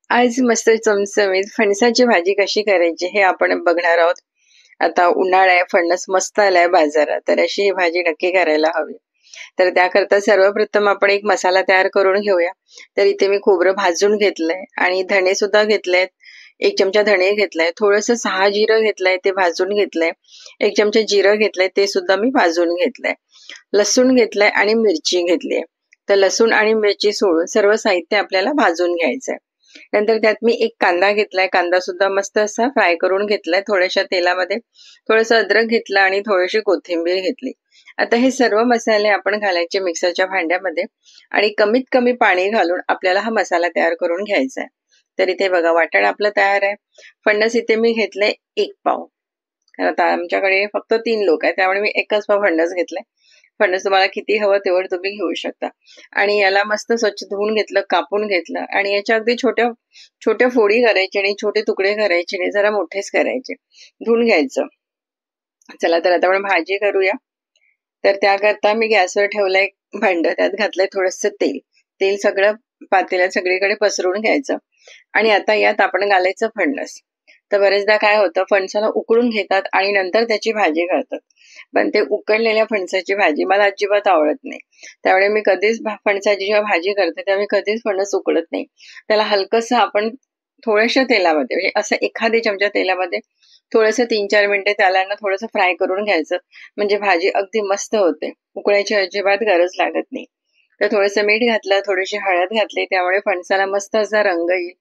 आज मस्त चमचमीत फणसाची भाजी कशी करायची हे आपण बघणार आहोत. आता उन्हाळा आहे, फणस मस्त आलाय बाजारात, तर अशी ही भाजी नक्की करायला हवी. तर त्याकरता सर्वप्रथम आपण एक मसाला तयार करून घेऊया. तर इथे मी खोबरं भाजून घेतलंय आणि धणे सुद्धा घेतलेत. 1 चमचा धणे घेतलाय, थोडंसं 6 जिरं घेतलंय, ते भाजून घेतलंय. 1 चमचा जिरं घेतलंय, ते सुद्धा मी भाजून घेतलंय. लसूण घेतलाय आणि मिरची घेतलीये. तर लसूण आणि मिरची सोडून सर्व साहित्य आपल्याला भाजून घ्यायचंय. नंतर त्यात मी एक कांदा घेतलाय, कांदा सुद्धा मस्त असा फ्राय करून घेतलाय थोड्याशा तेलामध्ये. थोडंसं अद्रक घेतलं आणि थोडीशी कोथिंबीर घेतली. आता हे सर्व मसाले आपण घालायचे मिक्सरच्या भांड्यामध्ये आणि कमीत कमी पाणी घालून आपल्याला हा मसाला तयार करून घ्यायचा आहे. तर इथे बघा वाटण आपलं तयार आहे. फणस इथे मी घेतलंय 1 पाव. कारण आता आमच्याकडे फक्त 3 लोक आहेत, त्यामुळे मी 1च पाव फणस घेतलाय. फणस तुम्हाला किती हवं तेवढं तुम्ही घेऊ शकता. आणि याला मस्त स्वच्छ धुवून घेतलं, कापून घेतलं आणि याच्या अगदी छोट्या छोट्या फोडी करायचे आणि छोटे तुकडे करायचे नाही, जरा मोठेच करायचे. धुवून घ्यायचं. चला तर आता आपण भाजी करूया. तर त्याकरता मी गॅसवर ठेवलंय एक भांड, त्यात घातलंय थोडंसं तेल. तेल सगळं पातेल्यात सगळीकडे पसरवून घ्यायचं आणि आता यात आपण घालायचं फणस. तर बरेचदा काय होतं, फणसाला उकळून घेतात आणि नंतर त्याची भाजी करतात. पण ते उकडलेल्या फणसाची भाजी मला अजिबात आवडत नाही. त्यामुळे मी कधीच फणसाची जेव्हा भाजी करते तेव्हा मी कधीच फणस उकडत नाही. त्याला हलकंसं आपण थोड्याशा तेलामध्ये, म्हणजे असं एखाद्या चमचा तेलामध्ये थोडंसं 3-4 मिनिटे त्याला ना थोडंसं फ्राय करून घ्यायचं. म्हणजे भाजी अगदी मस्त होते. उकळायची अजिबात गरज लागत नाही. तर थोडंसं मीठ घातलं, थोडीशी हळद घातली, त्यामुळे फणसाला मस्त असा रंग येईल.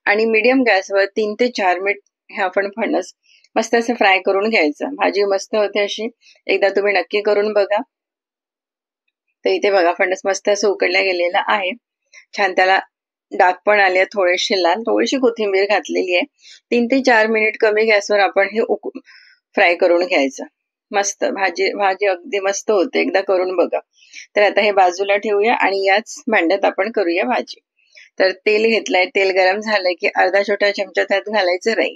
आणि मीडियम गॅसवर 3 ते 4 मिनिट हे आपण फणस मस्त असं फ्राय करून घ्यायचं. भाजी मस्त होते अशी. एकदा तुम्ही नक्की करून बघा. तर इथे बघा फणस मस्त असं उकडल्या गेलेलं आहे. छान त्याला डाग पण आले, थोडेसे लाल, थोडीशी कोथिंबीर घातलेली आहे. 3 ते 4 मिनिट कमी गॅसवर आपण हे फ्राय करून घ्यायचं. मस्त भाजी भाजी अगदी मस्त होते, एकदा करून बघा. तर आता हे बाजूला ठेवूया आणि याच भांड्यात आपण करूया भाजी. तर तेल घेतलंय, तेल गरम झालंय की अर्धा छोटा चमचा त्यात घालायचं राई.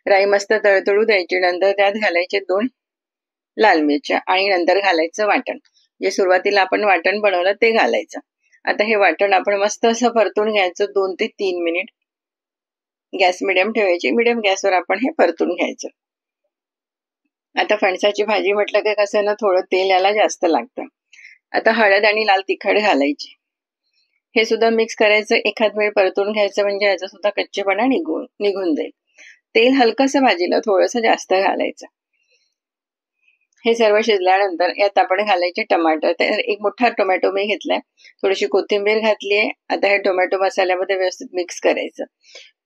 राई मस्त तळतळू द्यायची. नंतर त्यात घालायचे 2 लाल मिरच्या आणि नंतर घालायचं वाटण. जे सुरुवातीला आपण वाटण बनवलं ते घालायचं. आता हे वाटण आपण मस्त असं परतून घ्यायचं 2 ते 3 मिनिट. गॅस मिडियम ठेवायची. मिडियम गॅसवर आपण हे परतून घ्यायचं. आता फणसाची भाजी म्हटलं की कसं ना, थोडं तेल याला जास्त लागतं. आता हळद आणि लाल तिखट घालायची. हे सुद्धा मिक्स करायचं, एखाद वेळ परतून घ्यायचं, म्हणजे याचा सुद्धा कच्चेपणा निघून जाईल. तेल हलकंसं भाजीला थोडंसं जास्त घालायचं. हे सर्व शिजल्यानंतर यात आपण घालायचे टमाटर. तर एक मोठा टोमॅटो मी घेतलाय, थोडीशी कोथिंबीर घातलीये. आता हे टोमॅटो मसाल्यामध्ये व्यवस्थित मिक्स करायचं.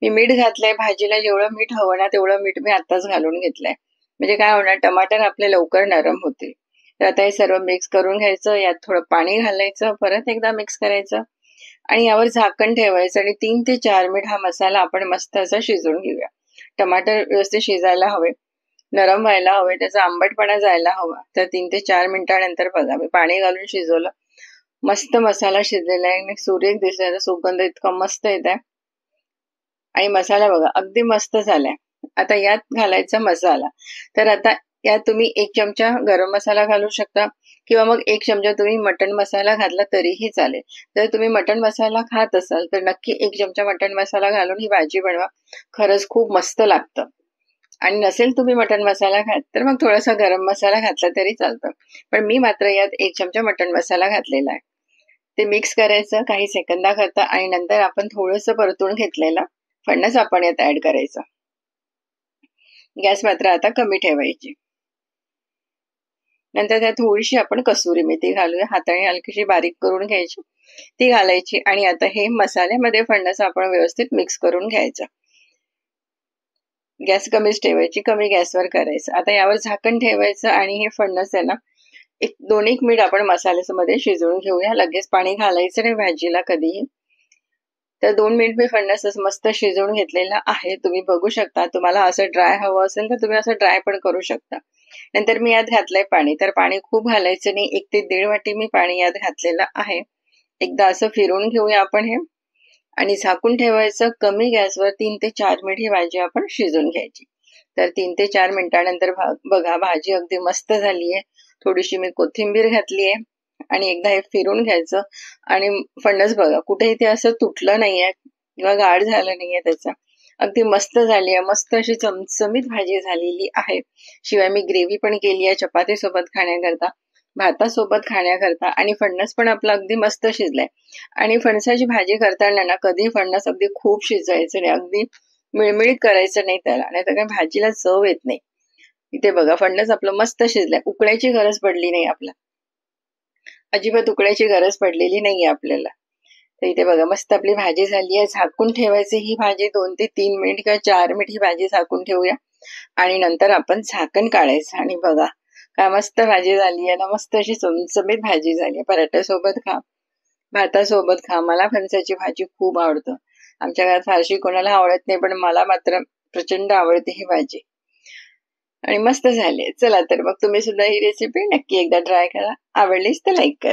मी मीठ घातलंय. भाजीला जेवढं मीठ हवं ना तेवढं मीठ मी आताच घालून घेतलंय. म्हणजे काय होणार, टमाटर आपले लवकर नरम होतील. तर आता हे सर्व मिक्स करून घ्यायचं. यात थोडं पाणी घालायचं, परत एकदा मिक्स करायचं आणि यावर झाकण ठेवायचं आणि 3 ते 4 मिनिट हा मसाला आपण मस्त असा शिजवून घेऊया. टमाटर व्यवस्थित शिजायला हवे, नरम व्हायला हवे, त्याचा आंबटपणा जायला हवा. तर 3 ते 4 मिनिटानंतर बघा मी पाणी घालून शिजवलं. मस्त मसाला शिजलेला आहे आणि सुरेख दिसायचा सुगंध इतका मस्त येत आहे. आणि मसाला बघा अगदी मस्त झालाय. आता यात घालायचा मसाला. तर आता यात तुम्ही 1 चमचा गरम मसाला घालू शकता किंवा मग 1 चमचा तुम्ही मटण मसाला घातला तरीही चालेल. जर तुम्ही मटण मसाला खात असाल तर नक्की 1 चमचा मटण मसाला घालून ही भाजी बनवा. खरंच खूप मस्त लागतं. आणि नसेल तुम्ही मटण मसाला खात तर मग थोडासा गरम मसाला घातला तरी चालतं. पण मी मात्र यात 1 चमचा मटण मसाला घातलेला आहे. ते मिक्स करायचं काही सेकंदाकरता आणि नंतर आपण थोडंसं परतून घेतलेलं फणस आपण यात ऍड करायचं. गॅस मात्र आता कमी ठेवायची. नंतर त्यात थोडीशी आपण कसुरी मेथी घालूया. हाताने हलकीशी बारीक करून घ्यायची, ती घालायची आणि आता हे मसाल्यामध्ये फणस आपण व्यवस्थित मिक्स करून घ्यायचं. गॅस कमीच ठेवायची, कमी गॅसवर करायचं. आता यावर झाकण ठेवायचं आणि हे फणस आहे ना 2-1 मिनिट आपण मसाल्यामध्ये शिजवून घेऊया. लगेच पाणी घालायचं नाही भाजीला कधीही. तर 2 मिनिट मी फणस मस्त शिजवून घेतलेला आहे. तुम्ही बघू शकता. तुम्हाला असं ड्राय हवं असेल तर तुम्ही असं ड्राय पण करू शकता. नंतर मी यात घातलंय पाणी. तर पाणी खूप घालायचं नाही, 1 ते 1.5 वाटी मी पाणी यात घातलेलं आहे. एकदा असं फिरवून घेऊया आपण हे आणि झाकून ठेवायचं कमी गॅसवर. 3 ते 4 मिनिट ही भाजी आपण शिजवून घ्यायची. तर 3 ते 4 मिनिटानंतर बघा भाजी अगदी मस्त झालीये. थोडीशी मी कोथिंबीर घातलीये आणि एकदा हे फिरून घ्यायचं आणि फणस बघा कुठे इथे असं तुटलं नाहीये. किंवा गाढ झालं नाहीये त्याचा. अगदी मस्त झाली आहे, मस्त अशी चमचमीत भाजी झालेली आहे. शिवाय मी ग्रेव्ही पण केली आहे चपाती सोबत खाण्याकरता, भातासोबत खाण्याकरता, आणि फणस पण आपला अगदी मस्त शिजलाय. आणि फणसाची भाजी करताना ना कधी फणस अगदी खूप शिजवायचं नाही, अगदी मिळमिळीत करायचं नाही त्याला, नाही तर काय भाजीला चव येत नाही. इथे बघा फणस आपलं मस्त शिजलंय, उकळायची गरज पडली नाही, आपला अजिबात उकळायची गरज पडलेली नाहीये आपल्याला. तर इथे बघा मस्त आपली भाजी झाली आहे. झाकून ठेवायची ही भाजी 2 ते 3 मिनिट किंवा 4 मिनिट ही भाजी झाकून ठेवूया आणि नंतर आपण झाकण काढायचं. आणि बघा काय मस्त भाजी झाली आहे ना, मस्त अशी चमचमीत भाजी झाली आहे. पराठ्यासोबत खा, भातासोबत खा. मला फणसाची भाजी खूप आवडतं. आमच्या घरात फारशी कोणाला आवडत नाही, पण मला मात्र प्रचंड आवडते ही भाजी. आणि मस्त झाली. चला तर मग तुम्ही सुद्धा ही रेसिपी नक्की एकदा ट्राय करा. आवडलीच तर लाईक करा.